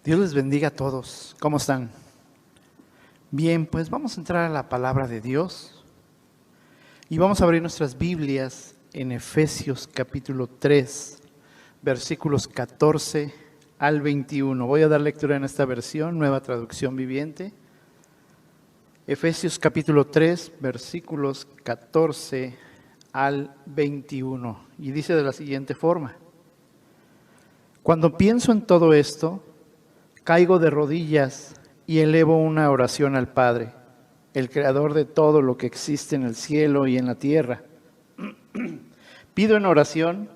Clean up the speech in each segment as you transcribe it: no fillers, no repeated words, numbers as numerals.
Dios les bendiga a todos. ¿Cómo están? Bien, pues vamos a entrar a la palabra de Dios y vamos a abrir nuestras Biblias en Efesios capítulo 3, versículos 14 al 21. Voy a dar lectura en esta versión, Nueva Traducción Viviente. Efesios capítulo 3, versículos 14 al 21. Y dice de la siguiente forma: Cuando pienso en todo esto, caigo de rodillas y elevo una oración al Padre, el creador de todo lo que existe en el cielo y en la tierra. Pido en oración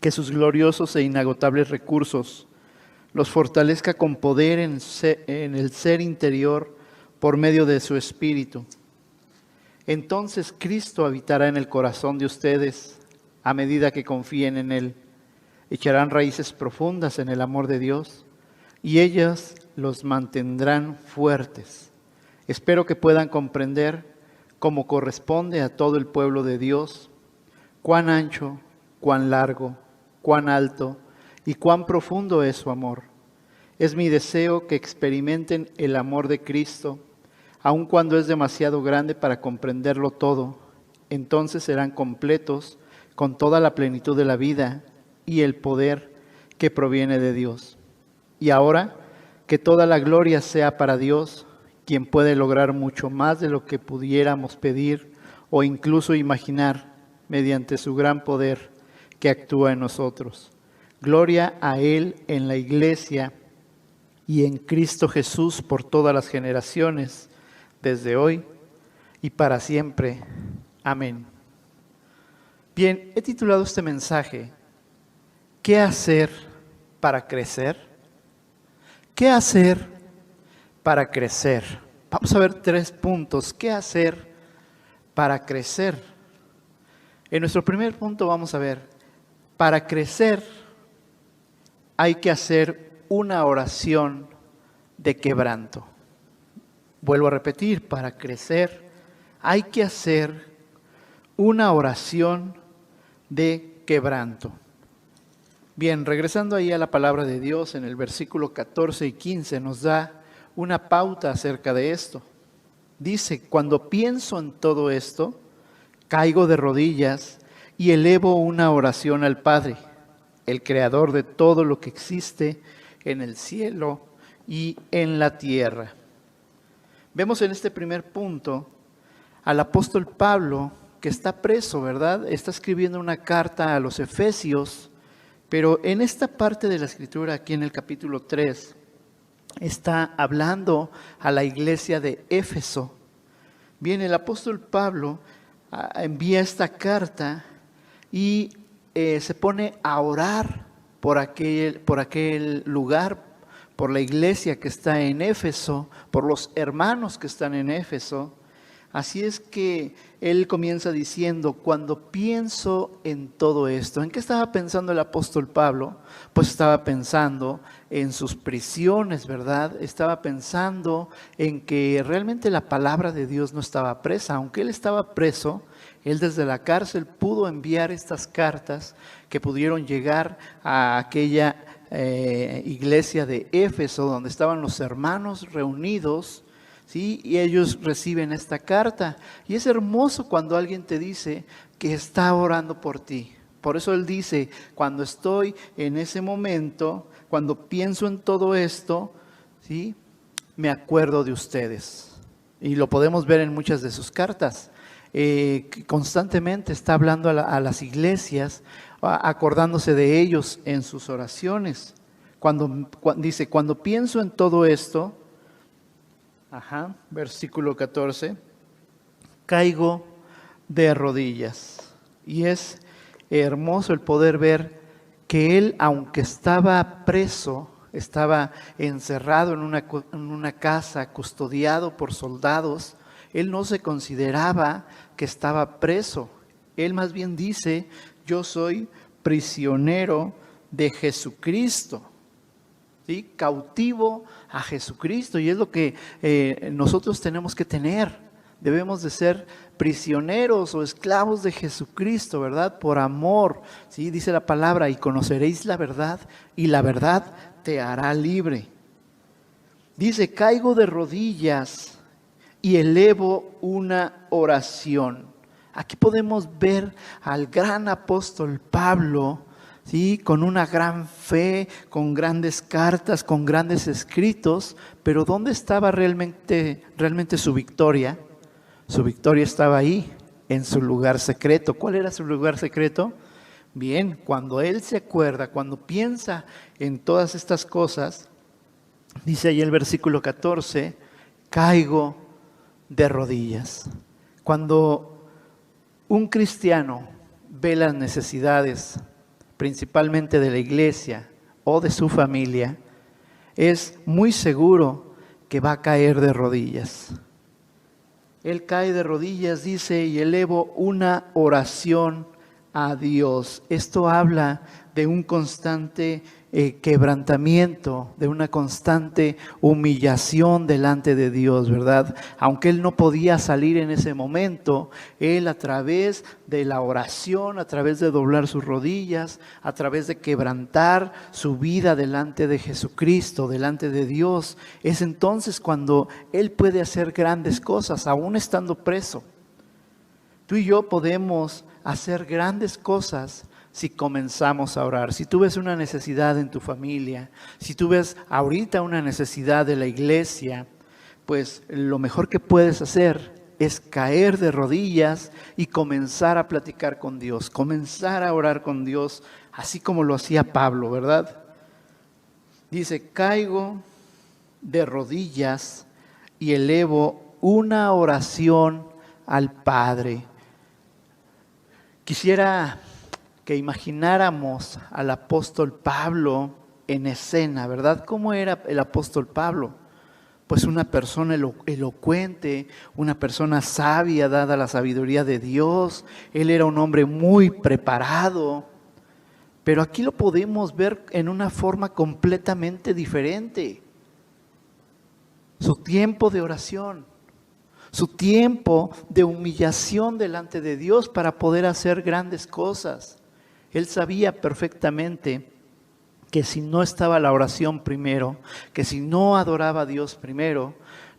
que sus gloriosos e inagotables recursos los fortalezca con poder en el ser interior por medio de su Espíritu. Entonces Cristo habitará en el corazón de ustedes a medida que confíen en Él. Echarán raíces profundas en el amor de Dios y ellas los mantendrán fuertes. Espero que puedan comprender, como corresponde a todo el pueblo de Dios, cuán ancho, cuán largo, cuán alto y cuán profundo es su amor. Es mi deseo que experimenten el amor de Cristo, aun cuando es demasiado grande para comprenderlo todo. Entonces serán completos con toda la plenitud de la vida y el poder que proviene de Dios. Y ahora, que toda la gloria sea para Dios, quien puede lograr mucho más de lo que pudiéramos pedir o incluso imaginar mediante su gran poder que actúa en nosotros. Gloria a Él en la Iglesia y en Cristo Jesús por todas las generaciones, desde hoy y para siempre. Amén. Bien, he titulado este mensaje: ¿qué hacer para crecer? ¿Qué hacer para crecer? Vamos a ver 3 puntos. ¿Qué hacer para crecer? En nuestro primer punto vamos a ver, para crecer hay que hacer una oración de quebranto. Vuelvo a repetir, para crecer hay que hacer una oración de quebranto. Bien, regresando ahí a la palabra de Dios, en el versículo 14 y 15 nos da una pauta acerca de esto. Dice: cuando pienso en todo esto, caigo de rodillas y elevo una oración al Padre, el creador de todo lo que existe en el cielo y en la tierra. Vemos en este primer punto al apóstol Pablo, que está preso, ¿verdad? Está escribiendo una carta a los Efesios. Pero en esta parte de la Escritura, aquí en el capítulo 3, está hablando a la iglesia de Éfeso. Bien, el apóstol Pablo envía esta carta y se pone a orar por aquel lugar, por la iglesia que está en Éfeso, por los hermanos que están en Éfeso. Así es que él comienza diciendo: cuando pienso en todo esto. ¿En qué estaba pensando el apóstol Pablo? Pues estaba pensando en sus prisiones, ¿verdad? Estaba pensando en que realmente la palabra de Dios no estaba presa. Aunque él estaba preso, él desde la cárcel pudo enviar estas cartas que pudieron llegar a aquella iglesia de Éfeso, donde estaban los hermanos reunidos. ¿Sí? Y ellos reciben esta carta. Y es hermoso cuando alguien te dice que está orando por ti. Por eso él dice: cuando estoy en ese momento, cuando pienso en todo esto, ¿sí?, me acuerdo de ustedes. Y lo podemos ver en muchas de sus cartas. Constantemente está hablando a las iglesias, acordándose de ellos en sus oraciones. Dice: cuando pienso en todo esto, versículo 14, caigo de rodillas. Y es hermoso el poder ver que él, aunque estaba preso, estaba encerrado en una casa, custodiado por soldados, él no se consideraba que estaba preso. Él más bien dice: yo soy prisionero de Jesucristo. ¿Sí? Cautivo a Jesucristo. Y es lo que nosotros tenemos que tener. Debemos de ser prisioneros o esclavos de Jesucristo, ¿verdad? Por amor. ¿Sí? Dice la palabra: y conoceréis la verdad, y la verdad te hará libre. Dice, caigo de rodillas y elevo una oración. Aquí podemos ver al gran apóstol Pablo, ¿sí? Con una gran fe, con grandes cartas, con grandes escritos, pero ¿dónde estaba realmente su victoria? Su victoria estaba ahí, en su lugar secreto. ¿Cuál era su lugar secreto? Bien, cuando él se acuerda, cuando piensa en todas estas cosas, dice ahí el versículo 14, caigo de rodillas. Cuando un cristiano ve las necesidades, principalmente de la iglesia o de su familia, es muy seguro que va a caer de rodillas. Él cae de rodillas, dice, y elevo una oración a Dios. Esto habla de un constante quebrantamiento, de una constante humillación delante de Dios, ¿verdad? Aunque él no podía salir en ese momento, él a través de la oración, a través de doblar sus rodillas, a través de quebrantar su vida delante de Jesucristo, delante de Dios, es entonces cuando él puede hacer grandes cosas, aún estando preso. Tú y yo podemos hacer grandes cosas si comenzamos a orar. Si tú ves una necesidad en tu familia, si tú ves ahorita una necesidad de la iglesia, pues lo mejor que puedes hacer es caer de rodillas y comenzar a platicar con Dios, comenzar a orar con Dios, así como lo hacía Pablo, ¿verdad? Dice, caigo de rodillas y elevo una oración al Padre. Quisiera que imagináramos al apóstol Pablo en escena, ¿verdad? ¿Cómo era el apóstol Pablo? Pues una persona elocuente, una persona sabia, dada la sabiduría de Dios. Él era un hombre muy preparado, pero aquí lo podemos ver en una forma completamente diferente. Su tiempo de oración, su tiempo de humillación delante de Dios para poder hacer grandes cosas. Él sabía perfectamente que si no estaba la oración primero, que si no adoraba a Dios primero,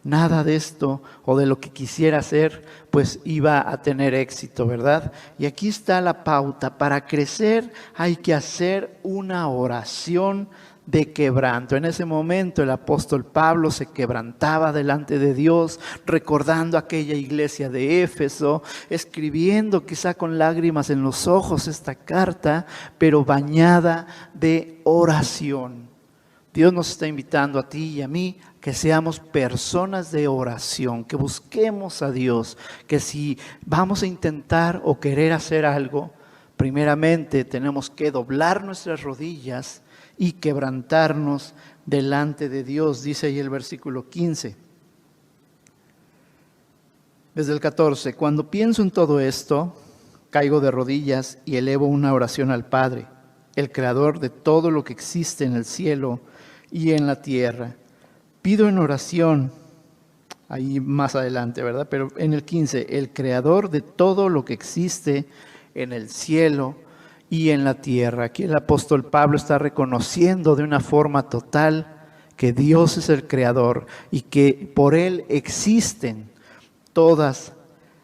nada de esto o de lo que quisiera hacer, pues iba a tener éxito, ¿verdad? Y aquí está la pauta. Para crecer hay que hacer una oración de quebranto. En ese momento el apóstol Pablo se quebrantaba delante de Dios, recordando aquella iglesia de Éfeso, escribiendo quizá con lágrimas en los ojos esta carta, pero bañada de oración. Dios nos está invitando a ti y a mí que seamos personas de oración, que busquemos a Dios, que si vamos a intentar o querer hacer algo, primeramente tenemos que doblar nuestras rodillas y quebrantarnos delante de Dios, dice ahí el versículo 15. Desde el 14, cuando pienso en todo esto, caigo de rodillas y elevo una oración al Padre, el creador de todo lo que existe en el cielo y en la tierra. Pido en oración, ahí más adelante, ¿verdad? Pero en el 15, el creador de todo lo que existe en el cielo y en la tierra. Aquí el apóstol Pablo está reconociendo de una forma total que Dios es el creador y que por Él existen todas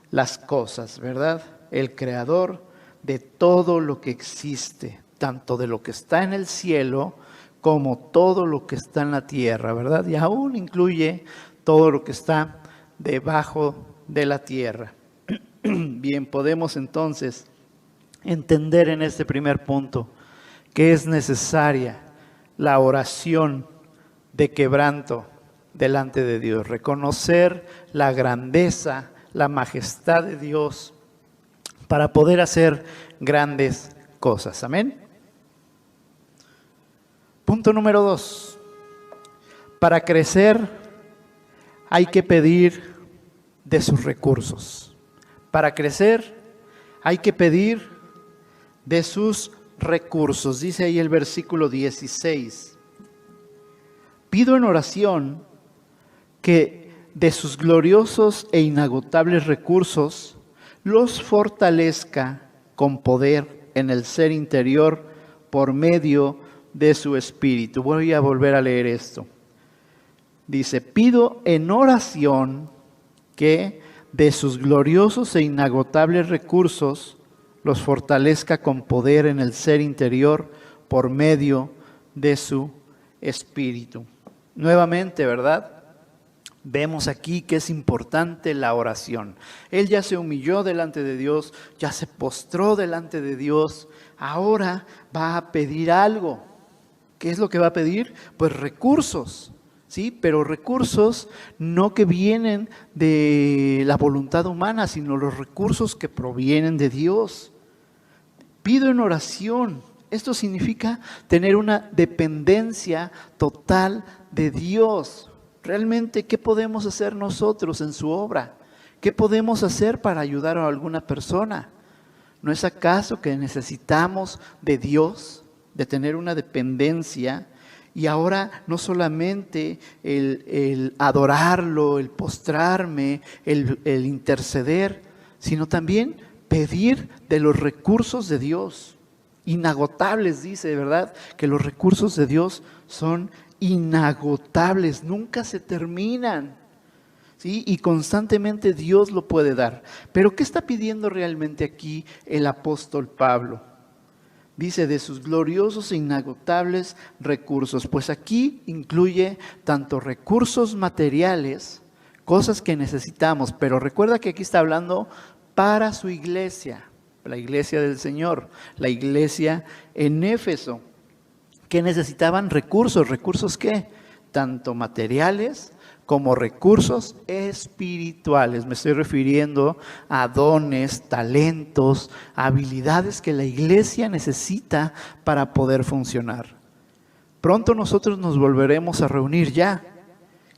las cosas, ¿verdad? El creador de todo lo que existe, tanto de lo que está en el cielo como todo lo que está en la tierra, ¿verdad? Y aún incluye todo lo que está debajo de la tierra. Bien, podemos entonces entender en este primer punto que es necesaria la oración de quebranto delante de Dios, reconocer la grandeza, la majestad de Dios para poder hacer grandes cosas. Amén. Punto número 2. Para crecer hay que pedir de sus recursos. Para crecer hay que pedir de sus recursos. Dice ahí el versículo 16. Pido en oración que de sus gloriosos e inagotables recursos los fortalezca con poder en el ser interior por medio de su espíritu. Voy a volver a leer esto. Dice, pido en oración que de sus gloriosos e inagotables recursos los fortalezca con poder en el ser interior por medio de su Espíritu. Nuevamente, ¿verdad? Vemos aquí que es importante la oración. Él ya se humilló delante de Dios, ya se postró delante de Dios. Ahora va a pedir algo. ¿Qué es lo que va a pedir? Pues recursos, ¿sí? Pero recursos no que vienen de la voluntad humana, sino los recursos que provienen de Dios. Pido en oración. Esto significa tener una dependencia total de Dios. Realmente, ¿qué podemos hacer nosotros en su obra? ¿Qué podemos hacer para ayudar a alguna persona? ¿No es acaso que necesitamos de Dios, de tener una dependencia? Y ahora no solamente el adorarlo, el postrarme, el interceder, sino también pedir de los recursos de Dios. Inagotables, dice, ¿verdad? Que los recursos de Dios son inagotables, nunca se terminan, ¿sí? Y constantemente Dios lo puede dar. Pero ¿qué está pidiendo realmente aquí el apóstol Pablo? Dice, de sus gloriosos e inagotables recursos. Pues aquí incluye tanto recursos materiales, cosas que necesitamos, pero recuerda que aquí está hablando para su iglesia, la iglesia del Señor, la iglesia en Éfeso, que necesitaban recursos. ¿Recursos qué? Tanto materiales como recursos espirituales. Me estoy refiriendo a dones, talentos, habilidades que la iglesia necesita para poder funcionar. Pronto nosotros nos volveremos a reunir ya.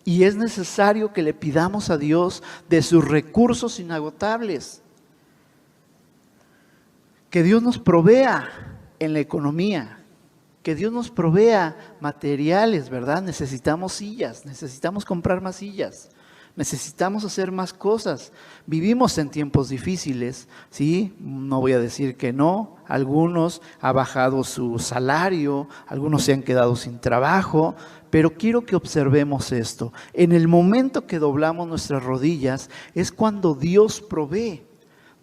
Y es necesario que le pidamos a Dios de sus recursos inagotables. Que Dios nos provea en la economía. Que Dios nos provea materiales, ¿verdad? Necesitamos sillas, necesitamos comprar más sillas, necesitamos hacer más cosas. Vivimos en tiempos difíciles, ¿sí? No voy a decir que no. Algunos han bajado su salario, algunos se han quedado sin trabajo, pero quiero que observemos esto. En el momento que doblamos nuestras rodillas es cuando Dios provee.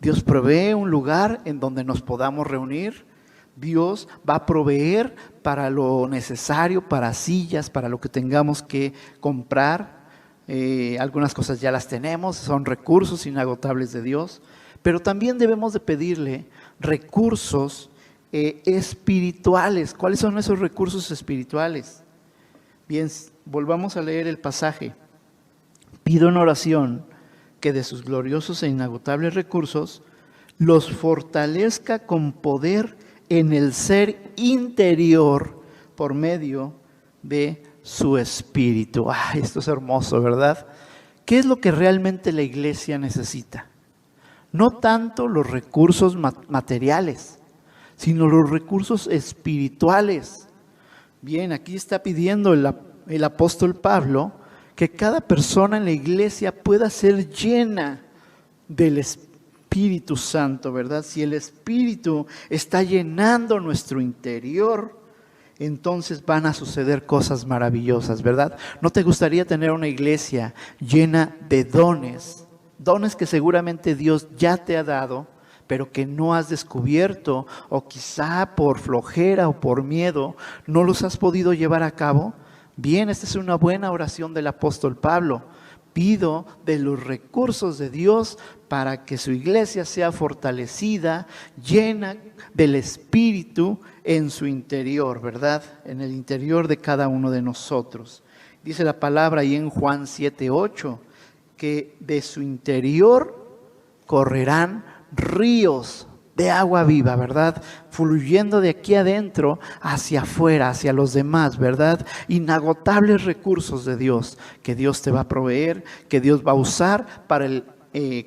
Dios provee un lugar en donde nos podamos reunir. Dios va a proveer para lo necesario, para sillas, para lo que tengamos que comprar. Algunas cosas ya las tenemos, son recursos inagotables de Dios, pero también debemos de pedirle recursos espirituales. ¿Cuáles son esos recursos espirituales? Bien, volvamos a leer el pasaje. Pido en oración que de sus gloriosos e inagotables recursos los fortalezca con poder en el ser interior por medio de su Espíritu. Esto es hermoso, ¿verdad? ¿Qué es lo que realmente la iglesia necesita? No tanto los recursos materiales, sino los recursos espirituales. Bien, aquí está pidiendo el apóstol Pablo que cada persona en la iglesia pueda ser llena del Espíritu Santo, ¿verdad? Si el Espíritu está llenando nuestro interior, entonces van a suceder cosas maravillosas, ¿verdad? ¿No te gustaría tener una iglesia llena de dones? Dones que seguramente Dios ya te ha dado, pero que no has descubierto, o quizá por flojera o por miedo no los has podido llevar a cabo. Bien, esta es una buena oración del apóstol Pablo. Pido de los recursos de Dios para que su iglesia sea fortalecida, llena del Espíritu en su interior, ¿verdad? En el interior de cada uno de nosotros. Dice la palabra ahí en Juan 7:8, que de su interior correrán ríos de agua viva, ¿verdad? Fluyendo de aquí adentro hacia afuera, hacia los demás, ¿verdad? Inagotables recursos de Dios, que Dios te va a proveer, que Dios va a usar para el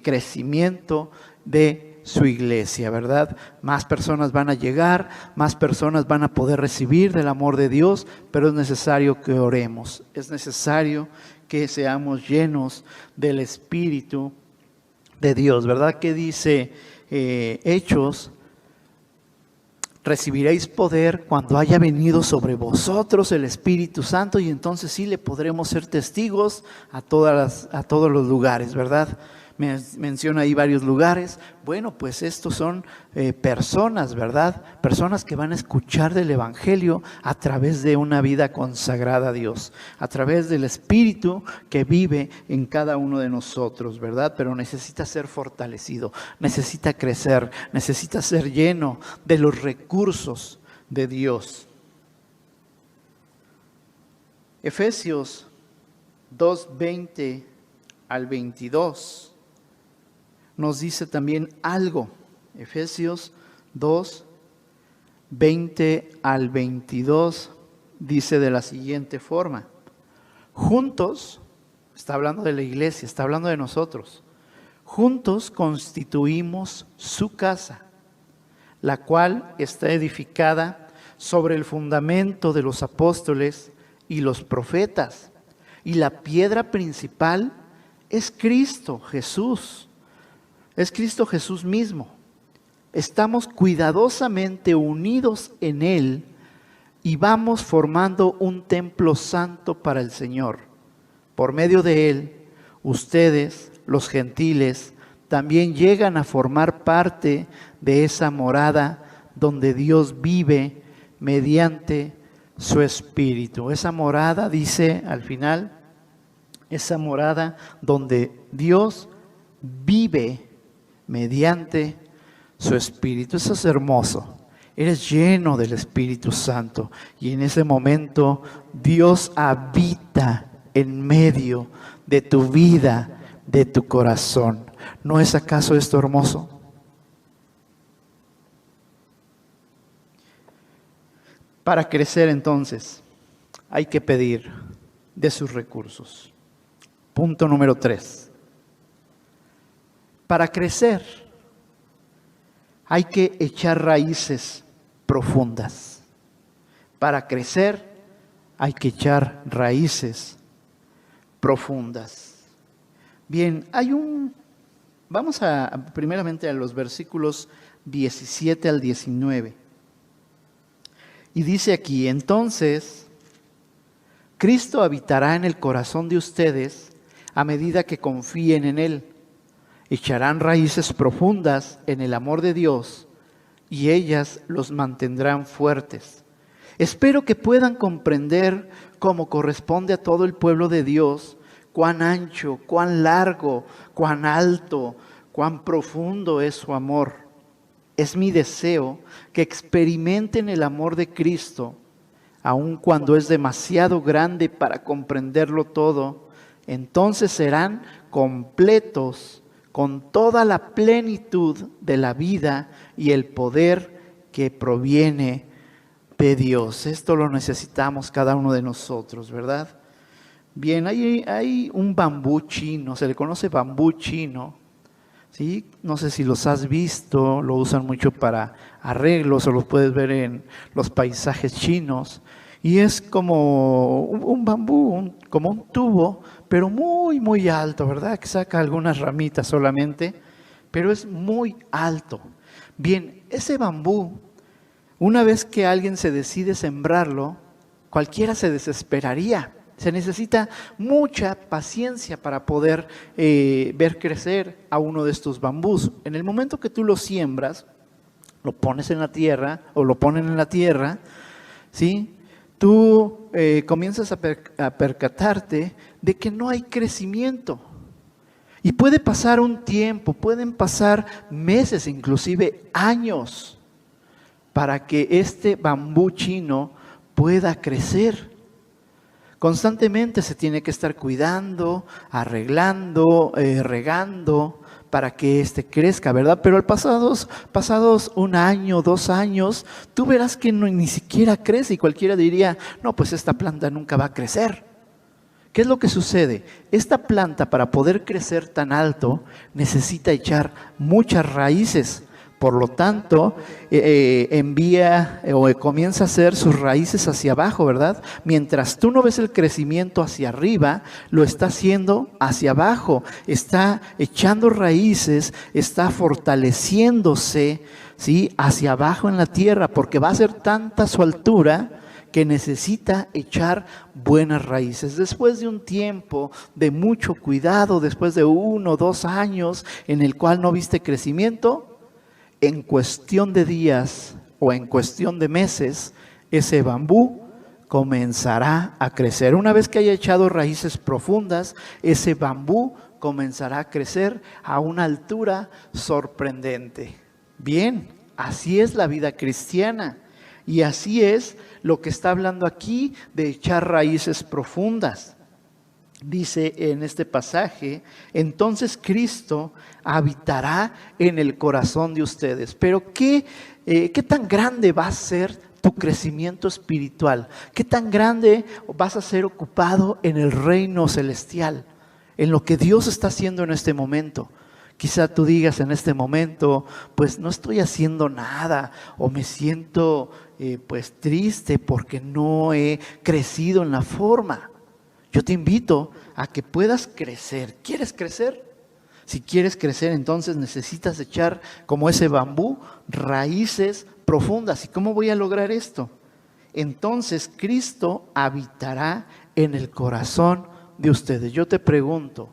crecimiento de su iglesia, ¿verdad? Más personas van a llegar, más personas van a poder recibir del amor de Dios, pero es necesario que oremos, es necesario que seamos llenos del Espíritu de Dios, ¿verdad? ¿Qué dice Hechos Recibiréis poder cuando haya venido sobre vosotros el Espíritu Santo, y entonces sí le podremos ser testigos a todos los lugares, ¿verdad? Menciona ahí varios lugares. Bueno, pues estos son personas, ¿verdad? Personas que van a escuchar del Evangelio a través de una vida consagrada a Dios, a través del Espíritu que vive en cada uno de nosotros, ¿verdad? Pero necesita ser fortalecido, necesita crecer, necesita ser lleno de los recursos de Dios. Efesios 2:20 al 22 nos dice también algo. Efesios 2:20 al 22 dice de la siguiente forma: juntos, está hablando de la iglesia, está hablando de nosotros, juntos constituimos su casa, la cual está edificada sobre el fundamento de los apóstoles y los profetas, y la piedra principal es Cristo Jesús. Es Cristo Jesús mismo. Estamos cuidadosamente unidos en Él y vamos formando un templo santo para el Señor. Por medio de Él, ustedes, los gentiles, también llegan a formar parte de esa morada donde Dios vive mediante su Espíritu. Esa morada, dice al final, esa morada donde Dios vive mediante su Espíritu. Eso es hermoso. Eres lleno del Espíritu Santo y en ese momento Dios habita en medio de tu vida, de tu corazón. ¿No es acaso esto hermoso? Para crecer entonces hay que pedir de sus recursos. Punto número 3. Para crecer hay que echar raíces profundas. Para crecer hay que echar raíces profundas. Bien, vamos primeramente a los versículos 17 al 19. Y dice aquí: entonces Cristo habitará en el corazón de ustedes a medida que confíen en Él. Echarán raíces profundas en el amor de Dios y ellas los mantendrán fuertes. Espero que puedan comprender, como corresponde a todo el pueblo de Dios, cuán ancho, cuán largo, cuán alto, cuán profundo es su amor. Es mi deseo que experimenten el amor de Cristo, aun cuando es demasiado grande para comprenderlo todo. Entonces serán completos con toda la plenitud de la vida y el poder que proviene de Dios. Esto lo necesitamos cada uno de nosotros, ¿verdad? Bien, hay un bambú chino, se le conoce bambú chino, ¿sí? No sé si los has visto, lo usan mucho para arreglos o los puedes ver en los paisajes chinos. Y es como un bambú, como un tubo, pero muy, muy alto, ¿verdad? Que saca algunas ramitas solamente, pero es muy alto. Bien, ese bambú, una vez que alguien se decide sembrarlo, cualquiera se desesperaría. Se necesita mucha paciencia para poder ver crecer a uno de estos bambús. En el momento que tú lo siembras, lo pones en la tierra o lo ponen en la tierra, ¿sí? Tú comienzas a percatarte de que no hay crecimiento. Y puede pasar un tiempo, pueden pasar meses, inclusive años, para que este bambú chino pueda crecer. Constantemente se tiene que estar cuidando, arreglando, regando para que éste crezca, ¿verdad? Pero al pasados 1 año, 2 años, tú verás que ni siquiera crece y cualquiera diría, no, pues esta planta nunca va a crecer. ¿Qué es lo que sucede? Esta planta, para poder crecer tan alto, necesita echar muchas raíces Por lo tanto, envía o comienza a hacer sus raíces hacia abajo, ¿verdad? Mientras tú no ves el crecimiento hacia arriba, lo está haciendo hacia abajo. Está echando raíces, está fortaleciéndose, ¿sí?, hacia abajo en la tierra, porque va a ser tanta su altura que necesita echar buenas raíces. Después de un tiempo de mucho cuidado, después de 1 o 2 años en el cual no viste crecimiento, en cuestión de días o en cuestión de meses, ese bambú comenzará a crecer. Una vez que haya echado raíces profundas, ese bambú comenzará a crecer a una altura sorprendente. Bien, así es la vida cristiana. Y así es lo que está hablando aquí de echar raíces profundas. Dice en este pasaje, entonces Cristo habitará en el corazón de ustedes. Pero ¿qué tan grande va a ser tu crecimiento espiritual? ¿Qué tan grande vas a ser ocupado en el reino celestial? En lo que Dios está haciendo en este momento. Quizá tú digas en este momento, pues no estoy haciendo nada, o me siento pues triste porque no he crecido en la forma. Yo te invito a que puedas crecer. ¿Quieres crecer? Si quieres crecer, entonces necesitas echar, como ese bambú, raíces profundas. ¿Y cómo voy a lograr esto? Entonces Cristo habitará en el corazón de ustedes. Yo te pregunto,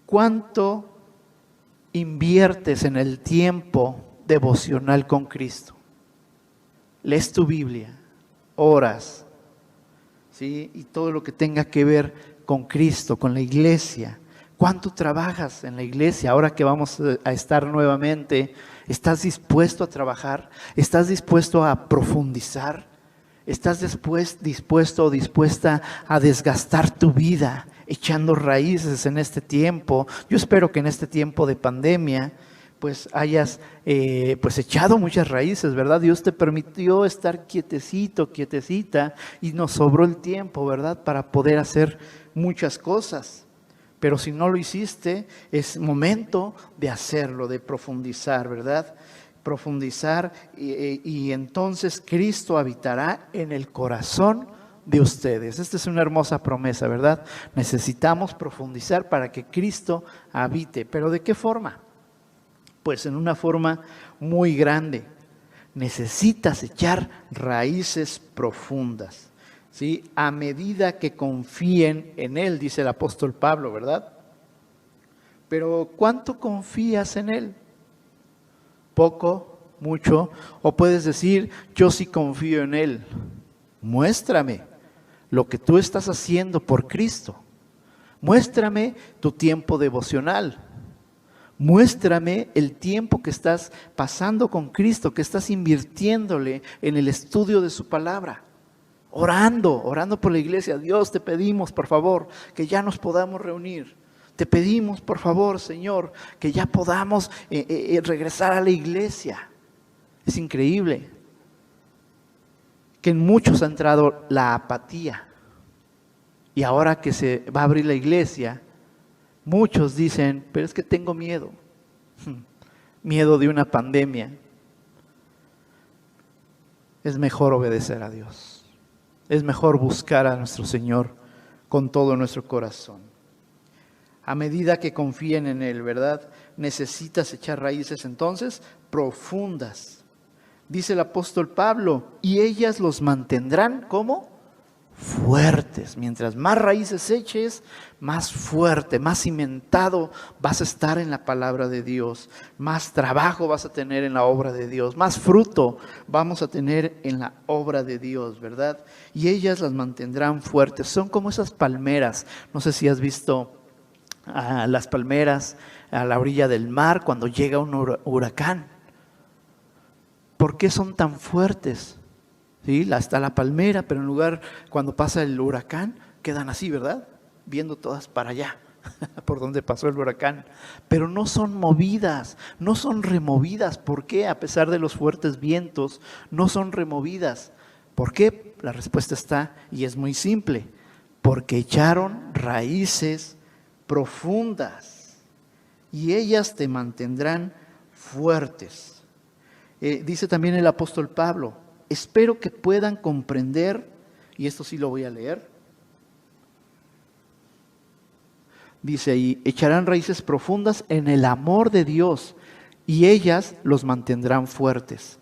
¿cuánto inviertes en el tiempo devocional con Cristo? Lees tu Biblia, oras, ¿sí?, y todo lo que tenga que ver con Cristo, con la iglesia. ¿Cuánto trabajas en la iglesia? Ahora que vamos a estar nuevamente, ¿estás dispuesto a trabajar? ¿Estás dispuesto a profundizar? ¿Estás dispuesto o dispuesta a desgastar tu vida echando raíces en este tiempo? Yo espero que en este tiempo de pandemia pues hayas pues echado muchas raíces, ¿verdad? Dios te permitió estar quietecito, quietecita, y nos sobró el tiempo, ¿verdad?, para poder hacer muchas cosas. Pero si no lo hiciste, es momento de hacerlo, de profundizar, ¿verdad? Profundizar y entonces Cristo habitará en el corazón de ustedes. Esta es una hermosa promesa, ¿verdad? Necesitamos profundizar para que Cristo habite. ¿Pero de qué forma? Pues en una forma muy grande. Necesitas echar raíces profundas, ¿sí? A medida que confíen en Él, dice el apóstol Pablo, ¿verdad? Pero ¿cuánto confías en Él? ¿Poco? ¿Mucho? O puedes decir, yo sí confío en Él. Muéstrame lo que tú estás haciendo por Cristo. Muéstrame tu tiempo devocional. Muéstrame el tiempo que estás pasando con Cristo, que estás invirtiéndole en el estudio de su palabra. Orando por la iglesia. Dios, te pedimos, por favor, que ya nos podamos reunir. Te pedimos, por favor, Señor, que ya podamos regresar a la iglesia. Es increíble que en muchos ha entrado la apatía. Y ahora que se va a abrir la iglesia, muchos dicen, pero es que tengo miedo. Miedo de una pandemia. Es mejor obedecer a Dios. Es mejor buscar a nuestro Señor con todo nuestro corazón. A medida que confíen en Él, ¿verdad? Necesitas echar raíces entonces profundas. Dice el apóstol Pablo, y ellas los mantendrán, ¿cómo? Fuertes. Mientras más raíces eches, más fuerte, más cimentado vas a estar en la palabra de Dios. Más trabajo vas a tener en la obra de Dios. Más fruto vamos a tener en la obra de Dios, ¿verdad? Y ellas las mantendrán fuertes. Son como esas palmeras. No sé si has visto las palmeras a la orilla del mar cuando llega un huracán. ¿Por qué son tan fuertes? ¿Sí? Está la palmera, pero en lugar, cuando pasa el huracán, quedan así, ¿verdad? Viendo todas para allá, por donde pasó el huracán. Pero no son movidas, no son removidas. ¿Por qué? A pesar de los fuertes vientos, no son removidas. ¿Por qué? La respuesta está, y es muy simple, porque echaron raíces profundas y ellas te mantendrán fuertes. Dice también el apóstol Pablo, espero que puedan comprender, y esto sí lo voy a leer. Dice ahí, echarán raíces profundas en el amor de Dios y ellas los mantendrán fuertes.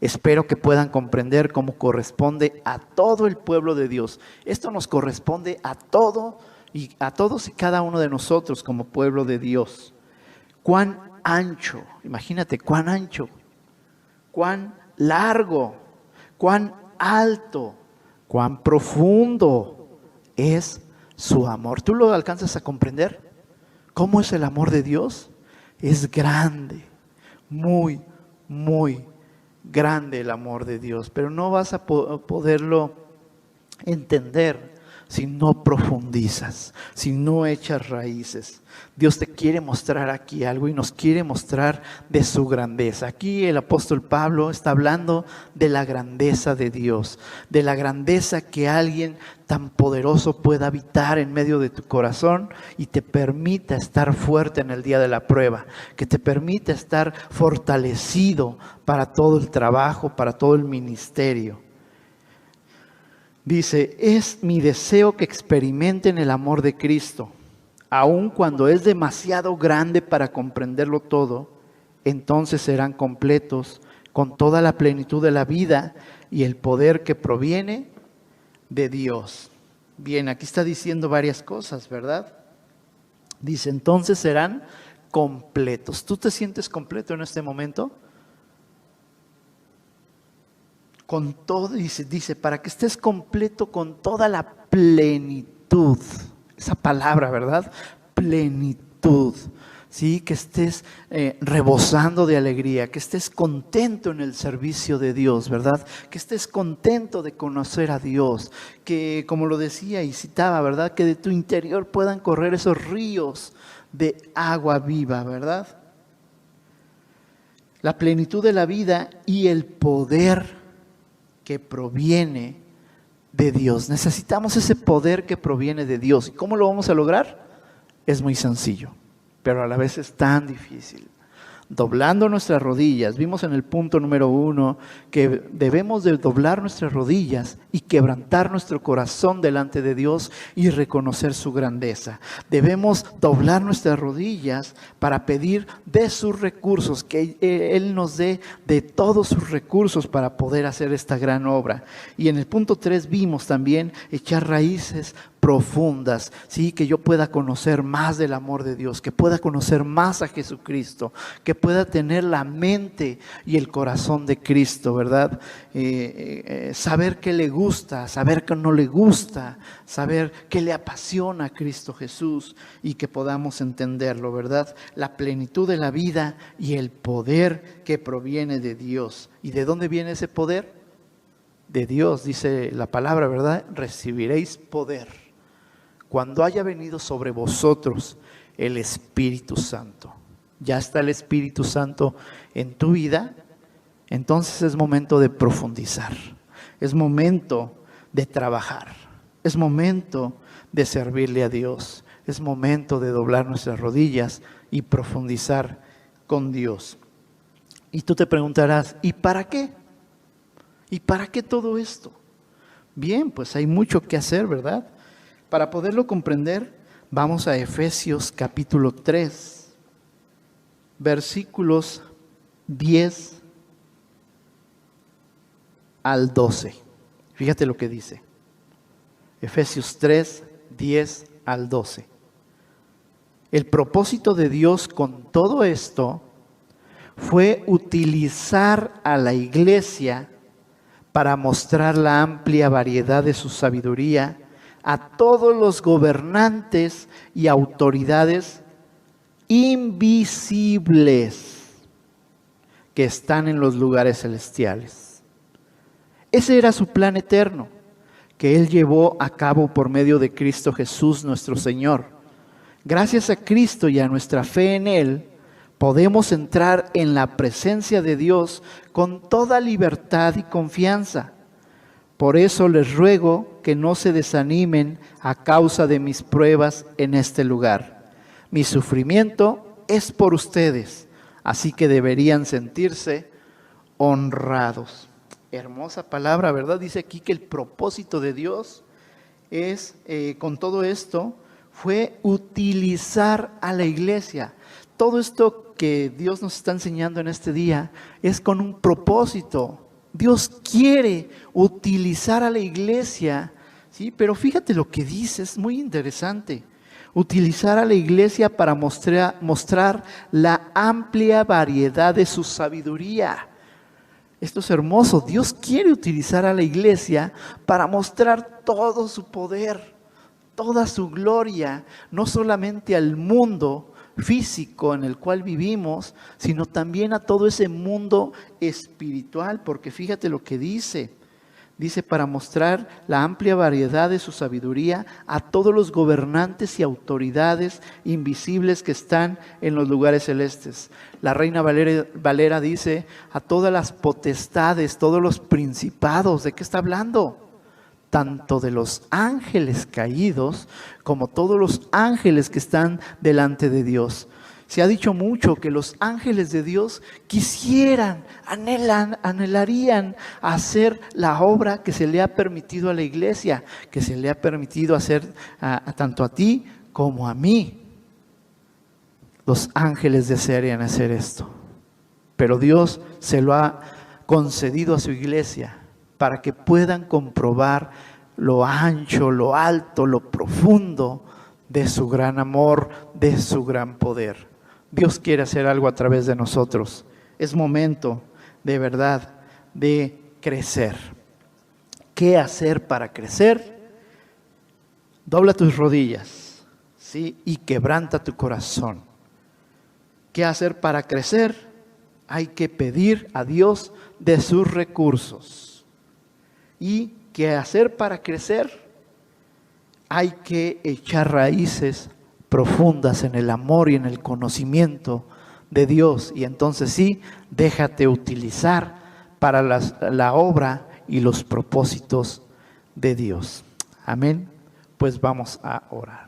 Espero que puedan comprender cómo corresponde a todo el pueblo de Dios. Esto nos corresponde a todos y cada uno de nosotros como pueblo de Dios. Cuán ancho, imagínate, cuán ancho, cuán largo, cuán alto, cuán profundo es su amor. ¿Tú lo alcanzas a comprender? ¿Cómo es el amor de Dios? Es grande, muy, muy grande el amor de Dios, pero no vas a poderlo entender si no profundizas, si no echas raíces. Dios te quiere mostrar aquí algo y nos quiere mostrar de su grandeza. Aquí el apóstol Pablo está hablando de la grandeza de Dios, de la grandeza que alguien tan poderoso pueda habitar en medio de tu corazón y te permita estar fuerte en el día de la prueba, que te permita estar fortalecido para todo el trabajo, para todo el ministerio. Dice, es mi deseo que experimenten el amor de Cristo, aun cuando es demasiado grande para comprenderlo todo, entonces serán completos con toda la plenitud de la vida y el poder que proviene de Dios. Bien, aquí está diciendo varias cosas, ¿verdad? Dice, entonces serán completos. ¿Tú te sientes completo en este momento? Con todo, dice, para que estés completo con toda la plenitud. Esa palabra, ¿verdad? Plenitud. ¿Sí? Que estés rebosando de alegría, que estés contento en el servicio de Dios, ¿verdad? Que estés contento de conocer a Dios, que como lo decía y citaba, ¿verdad? Que de tu interior puedan correr esos ríos de agua viva, ¿verdad? La plenitud de la vida y el poder que proviene de Dios. Necesitamos ese poder que proviene de Dios. ¿Y cómo lo vamos a lograr? Es muy sencillo, pero a la vez es tan difícil. Doblando nuestras rodillas. Vimos en el punto número 1 que debemos de doblar nuestras rodillas y quebrantar nuestro corazón delante de Dios y reconocer su grandeza. Debemos doblar nuestras rodillas para pedir de sus recursos, que Él nos dé de todos sus recursos para poder hacer esta gran obra. Y en el punto 3 vimos también echar raíces profundas, ¿sí? Que yo pueda conocer más del amor de Dios, que pueda conocer más a Jesucristo, que pueda tener la mente y el corazón de Cristo, ¿verdad? Saber qué le gusta, saber qué no le gusta, saber qué le apasiona a Cristo Jesús y que podamos entenderlo, ¿verdad? La plenitud de la vida y el poder que proviene de Dios. ¿Y de dónde viene ese poder? De Dios, dice la palabra, ¿verdad? Recibiréis poder cuando haya venido sobre vosotros el Espíritu Santo. Ya está el Espíritu Santo en tu vida, entonces es momento de profundizar, es momento de trabajar, es momento de servirle a Dios, es momento de doblar nuestras rodillas y profundizar con Dios. Y tú te preguntarás, ¿y para qué? ¿Y para qué todo esto? Bien, pues hay mucho que hacer, ¿verdad? Para poderlo comprender, vamos a Efesios capítulo 3, versículos 10 al 12. Fíjate lo que dice. Efesios 3, 10 al 12. El propósito de Dios con todo esto fue utilizar a la iglesia para mostrar la amplia variedad de su sabiduría a todos los gobernantes y autoridades invisibles que están en los lugares celestiales. Ese era su plan eterno, que Él llevó a cabo por medio de Cristo Jesús nuestro Señor. Gracias a Cristo y a nuestra fe en Él, podemos entrar en la presencia de Dios con toda libertad y confianza. Por eso les ruego que no se desanimen a causa de mis pruebas en este lugar. Mi sufrimiento es por ustedes, así que deberían sentirse honrados. Hermosa palabra, ¿verdad? Dice aquí que el propósito de Dios es, con todo esto, fue utilizar a la iglesia. Todo esto que Dios nos está enseñando en este día es con un propósito. Dios quiere utilizar a la iglesia, ¿sí? Pero fíjate lo que dice, es muy interesante. Utilizar a la iglesia para mostrar la amplia variedad de su sabiduría. Esto es hermoso. Dios quiere utilizar a la iglesia para mostrar todo su poder, toda su gloria, no solamente al mundo físico en el cual vivimos, sino también a todo ese mundo espiritual, porque fíjate lo que dice. Dice, para mostrar la amplia variedad de su sabiduría a todos los gobernantes y autoridades invisibles que están en los lugares celestes. La Reina Valera dice, a todas las potestades, todos los principados. ¿De qué está hablando? Tanto de los ángeles caídos como todos los ángeles que están delante de Dios. Se ha dicho mucho que los ángeles de Dios quisieran, anhelarían hacer la obra que se le ha permitido a la iglesia, que se le ha permitido hacer tanto a ti como a mí. Los ángeles desearían hacer esto, pero Dios se lo ha concedido a su iglesia para que puedan comprobar lo ancho, lo alto, lo profundo de su gran amor, de su gran poder. Dios quiere hacer algo a través de nosotros. Es momento, de verdad, de crecer. ¿Qué hacer para crecer? Dobla tus rodillas, ¿sí? Y quebranta tu corazón. ¿Qué hacer para crecer? Hay que pedir a Dios de sus recursos. ¿Y qué hacer para crecer? Hay que echar raíces profundas en el amor y en el conocimiento de Dios, y entonces sí, déjate utilizar para la obra y los propósitos de Dios. Amén. Pues vamos a orar.